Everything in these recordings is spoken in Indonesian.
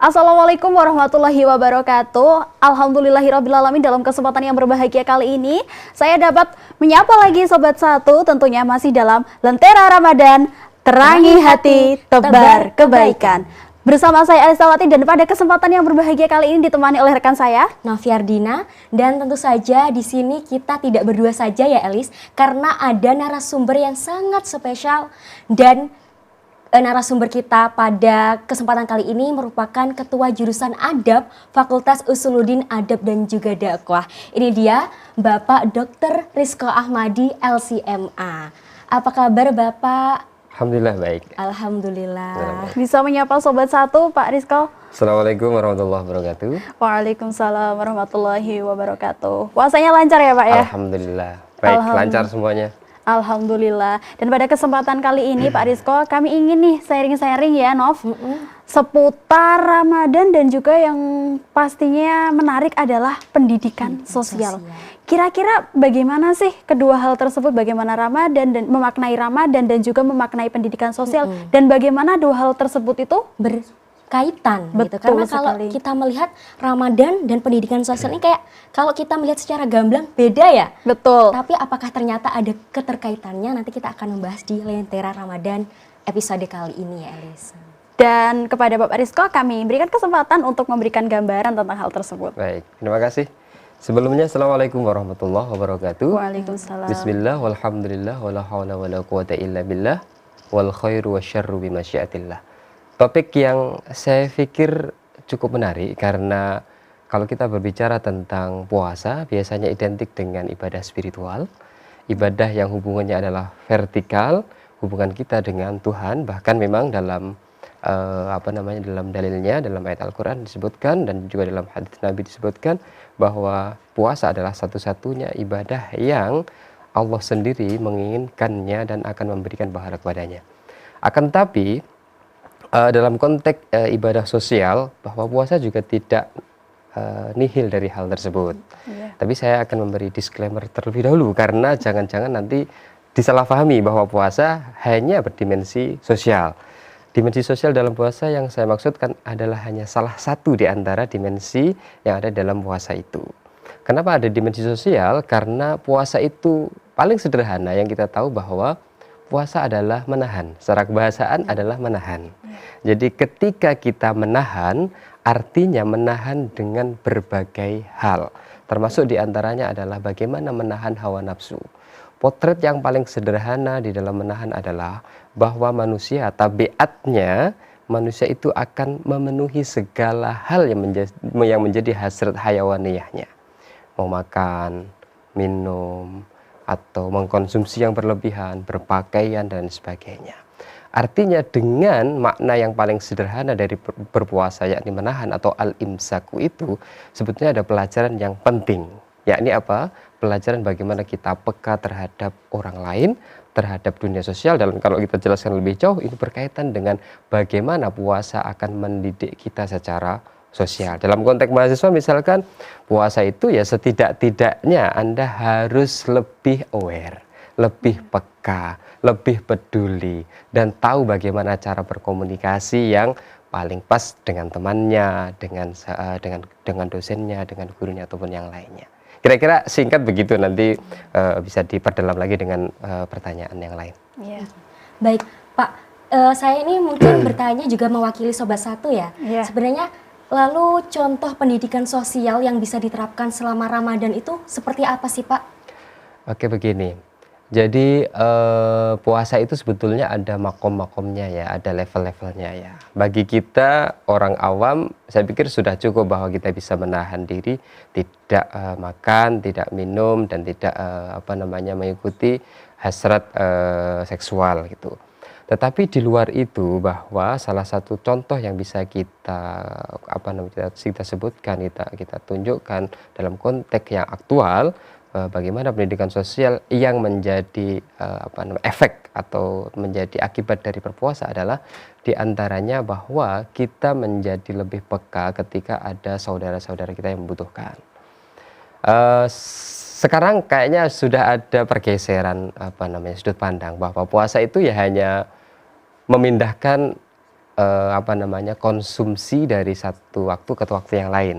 Assalamualaikum warahmatullahi wabarakatuh. Alhamdulillahirrabbilalamin, dalam kesempatan yang berbahagia kali ini saya dapat menyapa lagi Sobat Satu, tentunya masih dalam Lentera Ramadan, terangi hati, tebar kebaikan. Bersama saya Elisawati, dan pada kesempatan yang berbahagia kali ini ditemani oleh rekan saya Noviardina. Dan tentu saja di sini kita tidak berdua saja ya Elis, karena ada narasumber yang sangat spesial. Dan narasumber kita pada kesempatan kali ini merupakan Ketua Jurusan Adab Fakultas Usuluddin Adab dan juga Dakwah. Ini dia Bapak Dr. Rizko Ahmadi, LCMA. Apa kabar Bapak? Alhamdulillah baik. Alhamdulillah. Bisa menyapa Sobat Satu, Pak Rizko. Assalamualaikum warahmatullahi wabarakatuh. Waalaikumsalam warahmatullahi wabarakatuh. Puasanya lancar ya Pak ya? Alhamdulillah. Baik, lancar semuanya. Alhamdulillah. Dan pada kesempatan kali ini Pak Rizko, kami ingin nih sharing-sharing ya Nov, seputar Ramadan, dan juga yang pastinya menarik adalah pendidikan sosial. Kira-kira bagaimana sih kedua hal tersebut, bagaimana Ramadan dan memaknai Ramadan dan juga memaknai pendidikan sosial, dan bagaimana dua hal tersebut itu kaitan gitu. Karena kalau kita melihat Ramadan dan pendidikan sosial ini kayak kalau kita melihat secara gamblang beda ya. Betul. Tapi apakah ternyata ada keterkaitannya? Nanti kita akan membahas di Lentera Ramadan episode kali ini ya Elis. Dan kepada Bapak Rizko kami berikan kesempatan untuk memberikan gambaran tentang hal tersebut. Baik, terima kasih. Sebelumnya Assalamualaikum warahmatullahi wabarakatuh. Waalaikumsalam. Bismillah, walhamdulillah, wala hawla wala quwata illa billah, wal khairu wasyarru bimasyiatillah. Topik yang saya pikir cukup menarik karena kalau kita berbicara tentang puasa biasanya identik dengan ibadah spiritual, ibadah yang hubungannya adalah vertikal, hubungan kita dengan Tuhan. Bahkan memang dalam dalam dalilnya, dalam ayat Al-Quran disebutkan dan juga dalam hadits Nabi disebutkan bahwa puasa adalah satu-satunya ibadah yang Allah sendiri menginginkannya dan akan memberikan pahala kepadanya. Akan tapi dalam konteks ibadah sosial, bahwa puasa juga tidak nihil dari hal tersebut. Tapi saya akan memberi disclaimer terlebih dahulu karena jangan-jangan nanti disalahpahami bahwa puasa hanya berdimensi sosial. Dimensi sosial dalam puasa yang saya maksudkan adalah hanya salah satu di antara dimensi yang ada dalam puasa itu. Kenapa ada dimensi sosial? Karena puasa itu paling sederhana yang kita tahu bahwa puasa adalah menahan, secara kebahasaan adalah menahan. Jadi ketika kita menahan, artinya menahan dengan berbagai hal. Termasuk diantaranya adalah bagaimana menahan hawa nafsu. Potret yang paling sederhana di dalam menahan adalah bahwa manusia, tabiatnya, manusia itu akan memenuhi segala hal yang menjadi hasrat hayawaniyahnya. Mau makan, minum, atau mengkonsumsi yang berlebihan, berpakaian dan sebagainya. Artinya dengan makna yang paling sederhana dari berpuasa yakni menahan atau al-imsaku itu sebetulnya ada pelajaran yang penting, yakni apa? Pelajaran bagaimana kita peka terhadap orang lain, terhadap dunia sosial. Dan kalau kita jelaskan lebih jauh, ini berkaitan dengan bagaimana puasa akan mendidik kita secara sosial. Dalam konteks mahasiswa misalkan puasa itu ya setidak-tidaknya Anda harus lebih aware, lebih peka, lebih peduli, dan tahu bagaimana cara berkomunikasi yang paling pas dengan temannya, dengan dosennya, dengan gurunya ataupun yang lainnya. Kira-kira singkat begitu, nanti bisa diperdalam lagi dengan pertanyaan yang lain. Ya. Baik Pak, saya ini mungkin bertanya juga mewakili Sobat Satu ya. Sebenarnya lalu contoh pendidikan sosial yang bisa diterapkan selama Ramadan itu seperti apa sih Pak? Oke begini, jadi puasa itu sebetulnya ada makom-makomnya ya, ada level-levelnya ya. Bagi kita orang awam, saya pikir sudah cukup bahwa kita bisa menahan diri, tidak makan, tidak minum, dan tidak mengikuti hasrat seksual gitu. Tetapi di luar itu, bahwa salah satu contoh yang bisa kita sebutkan, kita tunjukkan dalam konteks yang aktual, bagaimana pendidikan sosial yang menjadi efek atau menjadi akibat dari berpuasa adalah diantaranya bahwa kita menjadi lebih peka ketika ada saudara-saudara kita yang membutuhkan. Sekarang kayaknya sudah ada pergeseran sudut pandang bahwa puasa itu ya hanya memindahkan apa namanya, konsumsi dari satu waktu ke waktu yang lain.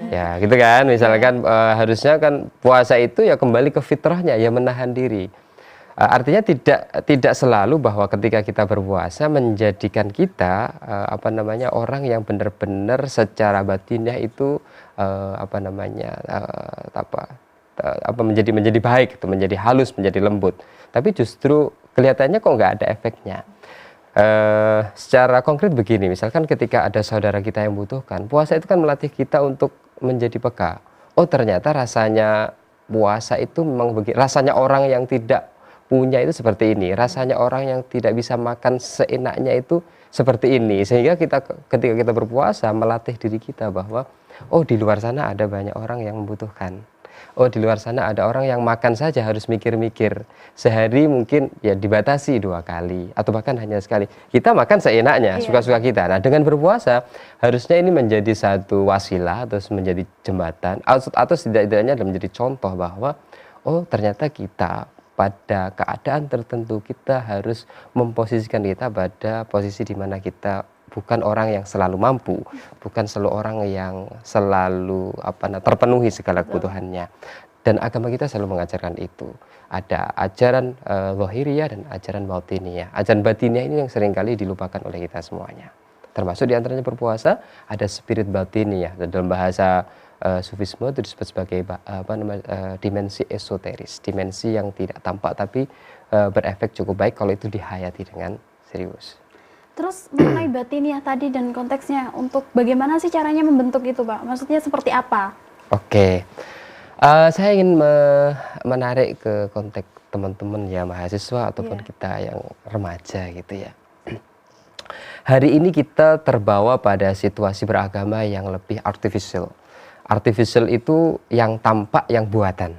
Ya, gitu kan. Misalkan harusnya kan puasa itu ya kembali ke fitrahnya, ya menahan diri. Artinya tidak selalu bahwa ketika kita berpuasa menjadikan kita apa namanya, orang yang benar-benar secara batinnya itu apa namanya, menjadi baik, itu menjadi halus, menjadi lembut. Tapi justru kelihatannya kok nggak ada efeknya. Secara konkret begini, misalkan ketika ada saudara kita yang butuhkan, puasa itu kan melatih kita untuk menjadi peka. Oh, ternyata rasanya puasa itu memang begini, rasanya orang yang tidak punya itu seperti ini, rasanya orang yang tidak bisa makan seenaknya itu seperti ini. Sehingga ketika kita berpuasa melatih diri kita bahwa oh, di luar sana ada banyak orang yang membutuhkan. Oh, di luar sana ada orang yang makan saja harus mikir-mikir. Sehari mungkin ya dibatasi 2 kali atau bahkan hanya sekali. Kita makan seenaknya, suka-suka kita. Nah, dengan berpuasa harusnya ini menjadi satu wasilah atau menjadi jembatan atau setidaknya menjadi contoh bahwa oh, ternyata kita pada keadaan tertentu kita harus memposisikan kita pada posisi di mana kita bukan orang yang selalu mampu, bukan selalu orang yang selalu terpenuhi segala kebutuhannya. Dan agama kita selalu mengajarkan itu. Ada ajaran zahiriyah dan ajaran batiniyah. Ajaran batiniyah ini yang seringkali dilupakan oleh kita semuanya. Termasuk diantaranya berpuasa, ada spirit batiniyah. Dalam bahasa Sufisme itu disebut sebagai dimensi esoteris, dimensi yang tidak tampak tapi berefek cukup baik kalau itu dihayati dengan serius. Terus mengenai batiniah tadi dan konteksnya, untuk bagaimana sih caranya membentuk itu, Pak? Maksudnya seperti apa? Oke, saya ingin menarik ke konteks teman-teman ya, mahasiswa ataupun kita yang remaja gitu ya. Hari ini kita terbawa pada situasi beragama yang lebih artificial. Artificial itu yang tampak, yang buatan.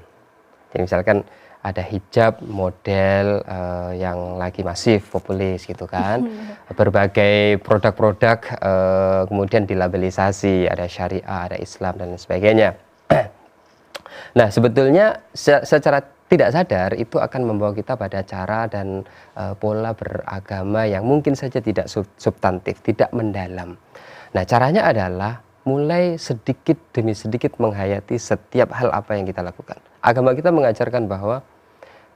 Jadi misalkan ada hijab model yang lagi masif, populis gitu kan. Berbagai produk-produk kemudian dilabelisasi, ada syariah, ada Islam dan lain sebagainya. Nah, sebetulnya secara tidak sadar itu akan membawa kita pada cara dan pola beragama yang mungkin saja tidak substantif, tidak mendalam. Nah, caranya adalah mulai sedikit demi sedikit menghayati setiap hal apa yang kita lakukan. Agama kita mengajarkan bahwa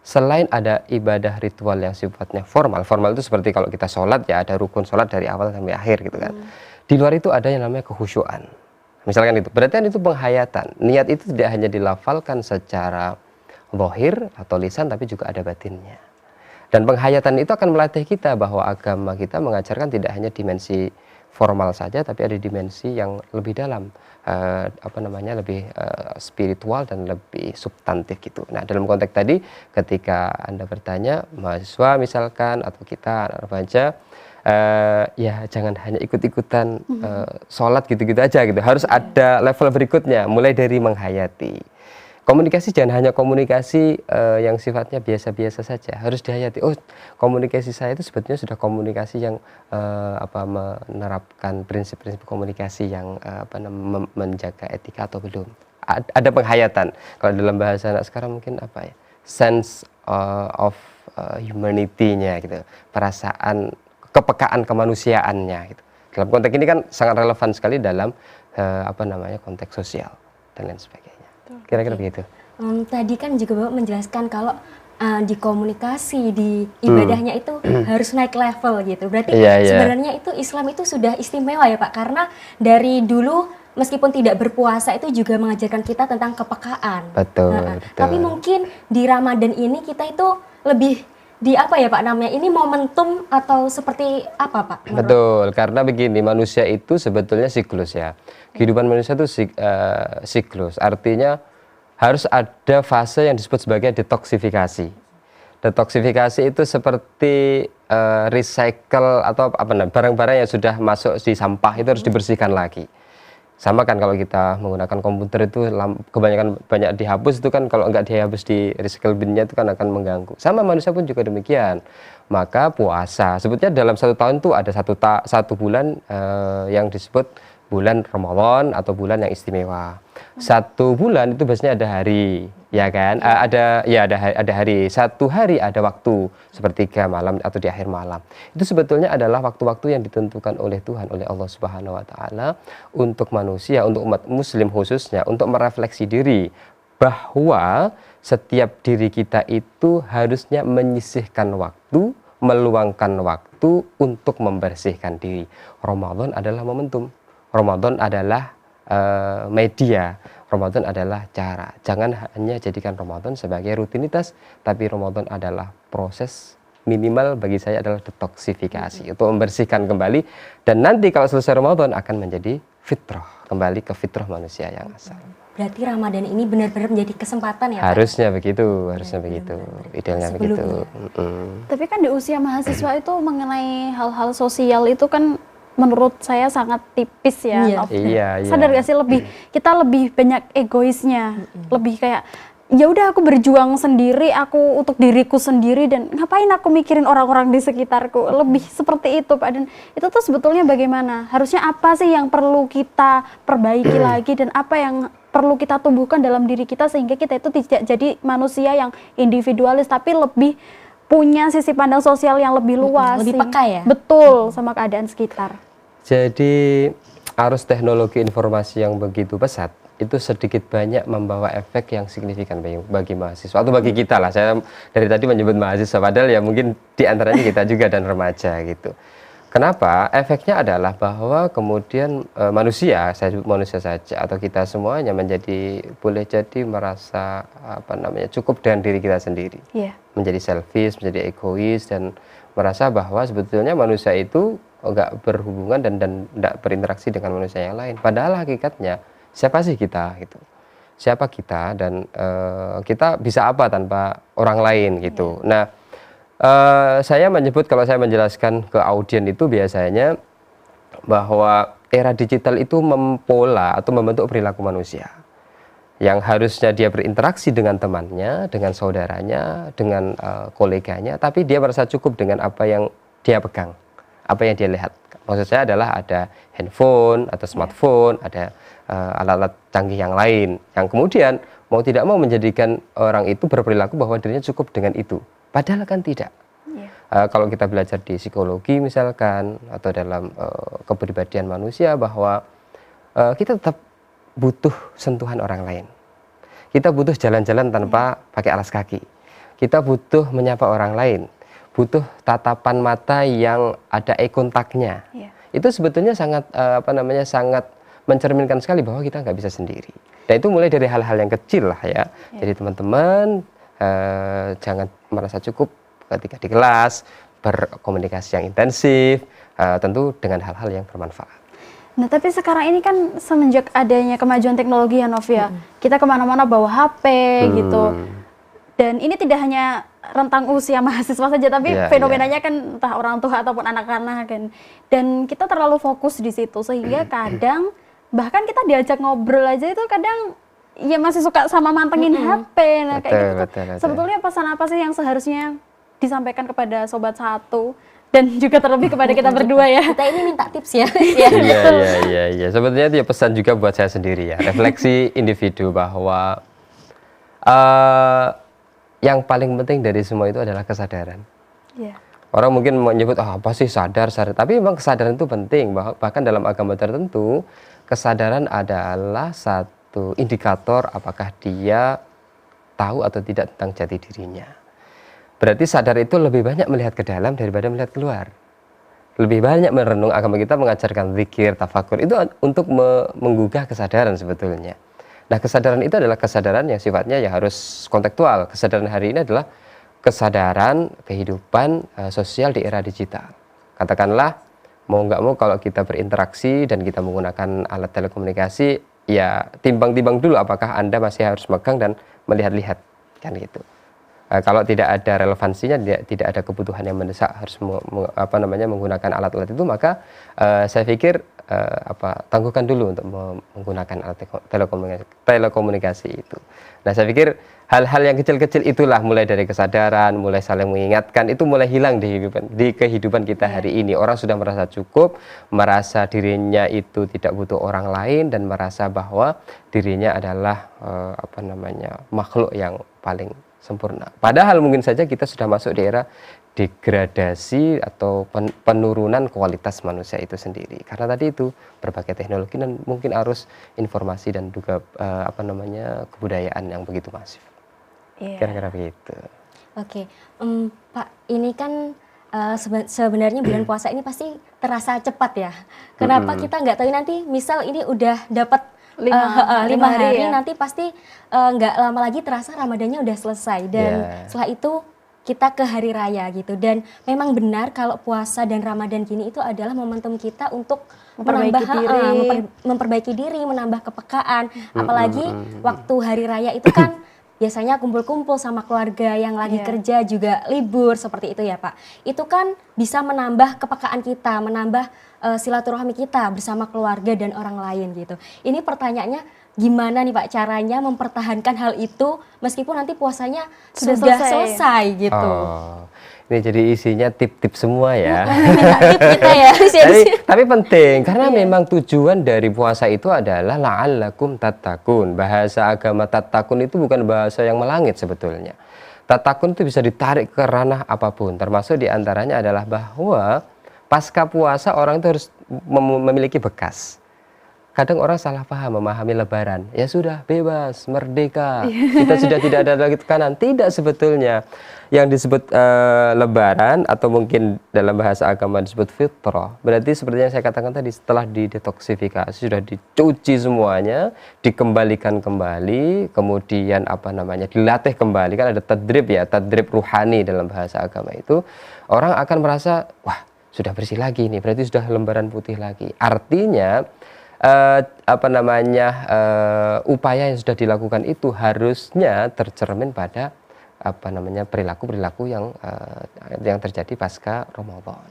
selain ada ibadah ritual yang sifatnya formal itu seperti kalau kita sholat ya ada rukun sholat dari awal sampai akhir gitu kan. Di luar itu ada yang namanya kekhusyuan. Misalkan itu, berarti kan itu penghayatan. Niat itu tidak hanya dilafalkan secara zahir atau lisan tapi juga ada batinnya. Dan penghayatan itu akan melatih kita bahwa agama kita mengajarkan tidak hanya dimensi formal saja tapi ada dimensi yang lebih dalam, lebih spiritual dan lebih substantif gitu. Nah, dalam konteks tadi ketika Anda bertanya mahasiswa misalkan atau kita anak remaja, ya jangan hanya ikut-ikutan sholat gitu-gitu aja gitu. Harus ada level berikutnya, mulai dari menghayati. Komunikasi jangan hanya komunikasi yang sifatnya biasa-biasa saja, harus dihayati. Oh, komunikasi saya itu sebetulnya sudah komunikasi yang menerapkan prinsip-prinsip komunikasi yang menjaga etika atau belum. Ada penghayatan. Kalau dalam bahasa anak sekarang mungkin sense of humanity-nya gitu, perasaan kepekaan kemanusiaannya gitu. Dalam konteks ini kan sangat relevan sekali dalam konteks sosial dan lain sebagainya. Kira-kira begitu. Tadi kan juga Bapak menjelaskan kalau di komunikasi, di ibadahnya itu harus naik level gitu. Berarti sebenarnya itu Islam itu sudah istimewa ya Pak, karena dari dulu meskipun tidak berpuasa itu juga mengajarkan kita tentang kepekaan. Betul. Tapi mungkin di Ramadan ini kita itu lebih di apa ya Pak namanya, ini momentum atau seperti apa Pak? Betul, karena begini, manusia itu sebetulnya siklus ya. Kehidupan manusia itu siklus, artinya harus ada fase yang disebut sebagai detoksifikasi. Detoksifikasi itu seperti recycle atau barang-barang yang sudah masuk di sampah itu harus dibersihkan lagi. Sama kan kalau kita menggunakan komputer itu kebanyakan banyak dihapus itu kan, kalau nggak dihapus di recycle bin-nya itu kan akan mengganggu. Sama manusia pun juga demikian. Maka puasa sebetulnya dalam 1 tahun itu ada satu bulan yang disebut bulan Ramadan atau bulan yang istimewa. Satu bulan itu biasanya ada hari, ya kan? Ada hari. Satu hari ada waktu sepertiga malam atau di akhir malam. Itu sebetulnya adalah waktu-waktu yang ditentukan oleh Tuhan, oleh Allah Subhanahu wa taala untuk manusia, untuk umat muslim khususnya, untuk merefleksi diri bahwa setiap diri kita itu harusnya menyisihkan waktu, meluangkan waktu untuk membersihkan diri. Ramadan adalah momentum. Ramadan adalah media. Ramadan adalah cara. Jangan hanya jadikan Ramadan sebagai rutinitas, tapi Ramadan adalah proses minimal bagi saya adalah detoksifikasi untuk membersihkan kembali, dan nanti kalau selesai Ramadan akan menjadi fitrah, kembali ke fitrah manusia yang asal. Berarti Ramadan ini benar-benar menjadi kesempatan ya Pak? Harusnya begitu, idealnya begitu. Tapi kan di usia mahasiswa itu mengenai hal-hal sosial itu kan menurut saya sangat tipis ya. Iya. Nov. Iya. Sadar gak sih kita lebih banyak egoisnya, lebih kayak ya udah aku berjuang sendiri, aku untuk diriku sendiri, dan ngapain aku mikirin orang-orang di sekitarku. Lebih seperti itu Pak. Dan itu tuh sebetulnya bagaimana? Harusnya apa sih yang perlu kita perbaiki lagi, dan apa yang perlu kita tumbuhkan dalam diri kita sehingga kita itu tidak jadi manusia yang individualis tapi lebih punya sisi pandang sosial yang lebih luas, lebih peka ya? Betul, sama keadaan sekitar. Jadi arus teknologi informasi yang begitu pesat itu sedikit banyak membawa efek yang signifikan bagi mahasiswa atau bagi kita lah. Saya dari tadi menyebut mahasiswa, padahal ya mungkin diantaranya kita juga dan remaja gitu. Kenapa? Efeknya adalah bahwa kemudian manusia, saya sebut manusia saja atau kita semuanya boleh jadi merasa cukup dengan diri kita sendiri. Yeah. Menjadi selfish, menjadi egois, dan merasa bahwa sebetulnya manusia itu enggak berhubungan dan tidak berinteraksi dengan manusia yang lain. Padahal hakikatnya siapa sih kita gitu? Siapa kita, dan kita bisa apa tanpa orang lain gitu. Yeah. Nah, saya menyebut, kalau saya menjelaskan ke audien itu biasanya bahwa era digital itu mempola atau membentuk perilaku manusia yang harusnya dia berinteraksi dengan temannya, dengan saudaranya, dengan koleganya, tapi dia merasa cukup dengan apa yang dia pegang, apa yang dia lihat. Maksud saya adalah ada handphone atau smartphone, ada alat-alat canggih yang lain, yang kemudian mau tidak mau menjadikan orang itu berperilaku bahwa dirinya cukup dengan itu. Padahal kan tidak. Kalau kita belajar di psikologi misalkan, atau dalam kepribadian manusia, bahwa kita tetap butuh sentuhan orang lain. Kita butuh jalan-jalan tanpa pakai alas kaki. Kita butuh menyapa orang lain. Butuh tatapan mata yang ada eye contact-nya. Itu sebetulnya sangat sangat mencerminkan sekali bahwa kita nggak bisa sendiri. Dan itu mulai dari hal-hal yang kecil lah ya. Jadi teman-teman jangan merasa cukup ketika di kelas, berkomunikasi yang intensif, tentu dengan hal-hal yang bermanfaat. Nah, tapi sekarang ini kan semenjak adanya kemajuan teknologi ya, Novia, kita kemana-mana bawa HP gitu. Dan ini tidak hanya rentang usia mahasiswa saja, tapi fenomenanya kan entah orang tua ataupun anak-anak kan. Dan kita terlalu fokus di situ sehingga kadang bahkan kita diajak ngobrol aja itu kadang ya masih suka sama mantengin HP. Nah, kayak gitu. Betul. Sebetulnya pesan apa sih yang seharusnya disampaikan kepada sobat satu dan juga terlebih kepada kita berdua ya? Kita ini minta tips ya. Iya. Sebetulnya itu ya pesan juga buat saya sendiri ya. Refleksi individu bahwa yang paling penting dari semua itu adalah kesadaran. Orang mungkin menyebut apa sih sadar, tapi memang kesadaran itu penting. Bahkan dalam agama tertentu kesadaran adalah satu indikator apakah dia tahu atau tidak tentang jati dirinya. Berarti sadar itu lebih banyak melihat ke dalam daripada melihat keluar. Lebih banyak merenung. Agama kita mengajarkan zikir, tafakur, itu untuk menggugah kesadaran sebetulnya. Nah, kesadaran itu adalah kesadaran yang sifatnya ya harus kontekstual. Kesadaran hari ini adalah kesadaran kehidupan sosial di era digital. Katakanlah, mau nggak mau kalau kita berinteraksi dan kita menggunakan alat telekomunikasi, ya timbang-timbang dulu apakah Anda masih harus megang dan melihat-lihat, kan gitu. Kalau tidak ada relevansinya, tidak ada kebutuhan yang mendesak harus menggunakan alat-alat itu, maka saya pikir tangguhkan dulu untuk menggunakan alat telekomunikasi itu. Nah, saya pikir hal-hal yang kecil-kecil itulah, mulai dari kesadaran, mulai saling mengingatkan, itu mulai hilang di kehidupan kita hari ini. Orang sudah merasa cukup, merasa dirinya itu tidak butuh orang lain, dan merasa bahwa dirinya adalah makhluk yang paling sempurna. Padahal mungkin saja kita sudah masuk di era degradasi atau penurunan kualitas manusia itu sendiri, karena tadi itu berbagai teknologi dan mungkin arus informasi dan juga kebudayaan yang begitu masif. Kira-kira begitu. Oke, Pak, ini kan sebenarnya bulan puasa ini pasti terasa cepat ya. Kenapa kita nggak tahu nanti, misal ini udah dapat 5 hari ya? Nanti pasti nggak lama lagi terasa Ramadannya udah selesai, dan setelah itu kita ke hari raya gitu. Dan memang benar kalau puasa dan Ramadan gini itu adalah momentum kita untuk memperbaiki diri, menambah kepekaan. Apalagi waktu hari raya itu kan biasanya kumpul-kumpul sama keluarga yang lagi kerja juga libur, seperti itu ya Pak. Itu kan bisa menambah kepekaan kita, menambah silaturahmi kita bersama keluarga dan orang lain gitu. Ini pertanyaannya, gimana nih Pak caranya mempertahankan hal itu meskipun nanti puasanya sudah selesai gitu? Ini jadi isinya tip-tip semua ya. Tip kita ya. Tapi penting, karena memang tujuan dari puasa itu adalah la'allakum tattaqun. Bahasa agama tattaqun itu bukan bahasa yang melangit sebetulnya. Tattaqun itu bisa ditarik ke ranah apapun, termasuk diantaranya adalah bahwa pasca puasa orang itu harus memiliki bekas. Kadang orang salah paham memahami Lebaran, ya sudah bebas, merdeka, kita sudah tidak ada lagi tekanan. Tidak, sebetulnya yang disebut Lebaran atau mungkin dalam bahasa agama disebut fitrah, berarti seperti yang saya katakan tadi, setelah didetoksifikasi, sudah dicuci semuanya, dikembalikan kembali, kemudian dilatih kembali, kan ada tadrib ya, tadrib ruhani dalam bahasa agama itu, orang akan merasa wah sudah bersih lagi nih, berarti sudah lembaran putih lagi. Artinya upaya yang sudah dilakukan itu harusnya tercermin pada perilaku-perilaku yang terjadi pasca Ramadan.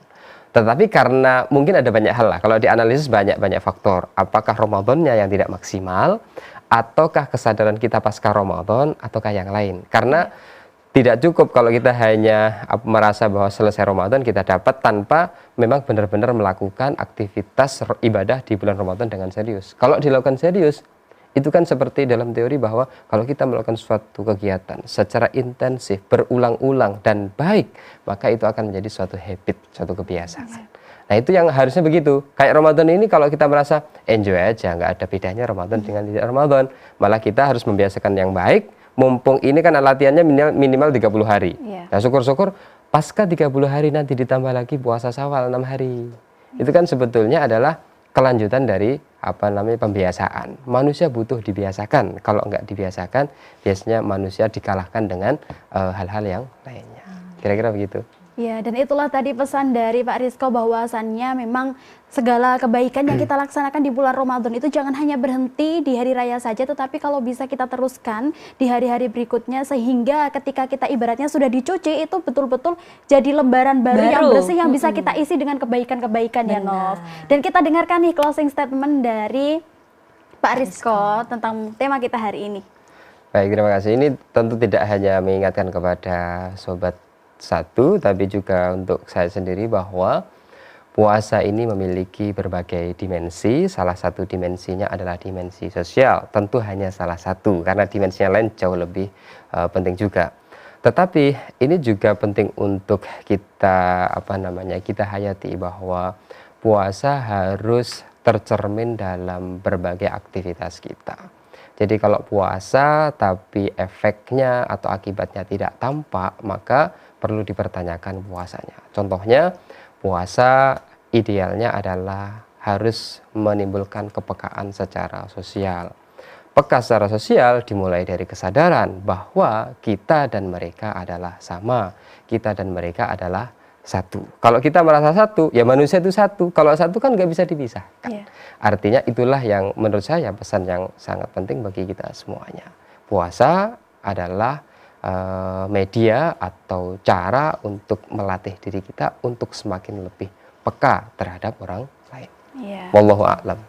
Tetapi karena mungkin ada banyak hal lah, kalau dianalisis banyak faktor. Apakah Ramadannya yang tidak maksimal, ataukah kesadaran kita pasca Ramadan, ataukah yang lain? Karena tidak cukup kalau kita hanya merasa bahwa selesai Ramadan kita dapat tanpa memang benar-benar melakukan aktivitas ibadah di bulan Ramadan dengan serius. Kalau dilakukan serius, itu kan seperti dalam teori bahwa kalau kita melakukan suatu kegiatan secara intensif, berulang-ulang dan baik, maka itu akan menjadi suatu habit, suatu kebiasaan. Nah, itu yang harusnya begitu. Kayak Ramadan ini kalau kita merasa enjoy aja, nggak ada bedanya Ramadan dengan tidak Ramadan, malah kita harus membiasakan yang baik. Mumpung ini kan latihannya minimal 30 hari. Nah, syukur-syukur pasca 30 hari nanti ditambah lagi puasa Syawal 6 hari. Itu kan sebetulnya adalah kelanjutan dari pembiasaan. Manusia butuh dibiasakan. Kalau nggak dibiasakan, biasanya manusia dikalahkan dengan hal-hal yang lainnya. Kira-kira begitu. Ya, dan itulah tadi pesan dari Pak Rizko, bahwasannya memang segala kebaikan yang kita laksanakan di bulan Ramadan itu jangan hanya berhenti di hari raya saja, tetapi kalau bisa kita teruskan di hari-hari berikutnya, sehingga ketika kita ibaratnya sudah dicuci, itu betul-betul jadi lembaran baru yang bersih, yang bisa kita isi dengan kebaikan-kebaikan ya Nov. Dan kita dengarkan nih closing statement dari Pak Rizko tentang tema kita hari ini. Baik, terima kasih. Ini tentu tidak hanya mengingatkan kepada sobat satu, tapi juga untuk saya sendiri bahwa puasa ini memiliki berbagai dimensi. Salah satu dimensinya adalah dimensi sosial. Tentu hanya salah satu, karena dimensinya lain jauh lebih penting juga. Tetapi ini juga penting untuk kita kita hayati, bahwa puasa harus tercermin dalam berbagai aktivitas kita. Jadi kalau puasa tapi efeknya atau akibatnya tidak tampak, maka perlu dipertanyakan puasanya. Contohnya, puasa idealnya adalah harus menimbulkan kepekaan secara sosial. Peka secara sosial dimulai dari kesadaran bahwa kita dan mereka adalah sama. Kita dan mereka adalah satu. Kalau kita merasa satu, ya manusia itu satu. Kalau satu kan nggak bisa dipisahkan. Artinya itulah yang menurut saya pesan yang sangat penting bagi kita semuanya. Puasa adalah media atau cara untuk melatih diri kita untuk semakin lebih peka terhadap orang lain. Iya. Wallahu a'lam.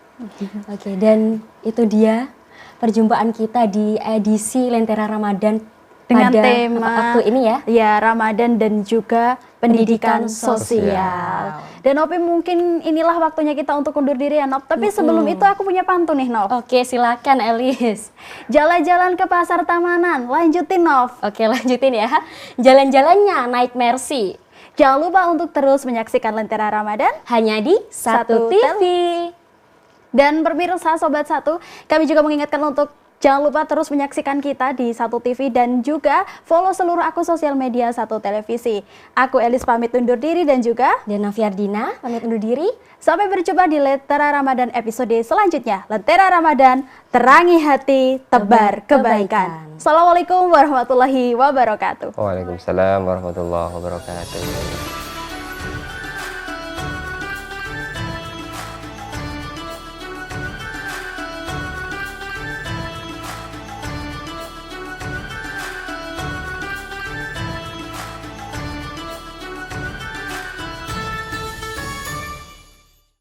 Oke, dan itu dia perjumpaan kita di edisi Lentera Ramadan Dengan pada tema waktu ini ya. Ya, Ramadan dan juga pendidikan Pendidikan sosial. Dan Nopi, mungkin inilah waktunya kita untuk undur diri ya, Nop. Tapi sebelum itu aku punya pantun nih, Nop. Oke, silakan Elis. Jalan-jalan ke pasar Tamanan, lanjutin, Nov. Oke, lanjutin ya. Jalan-jalannya naik Mercy. Jangan lupa untuk terus menyaksikan Lentera Ramadan. Hanya di Satu Satu TV. Dan pemirsa Sobat Satu, kami juga mengingatkan untuk jangan lupa terus menyaksikan kita di Satu TV dan juga follow seluruh akun sosial media Satu Televisi. Aku Elis pamit undur diri dan juga Dan Noviardina pamit undur diri. sampai berjumpa di Lentera Ramadan episode selanjutnya. Lentera Ramadan, terangi hati, tebar kebaikan. Assalamualaikum warahmatullahi wabarakatuh. Waalaikumsalam warahmatullahi wabarakatuh.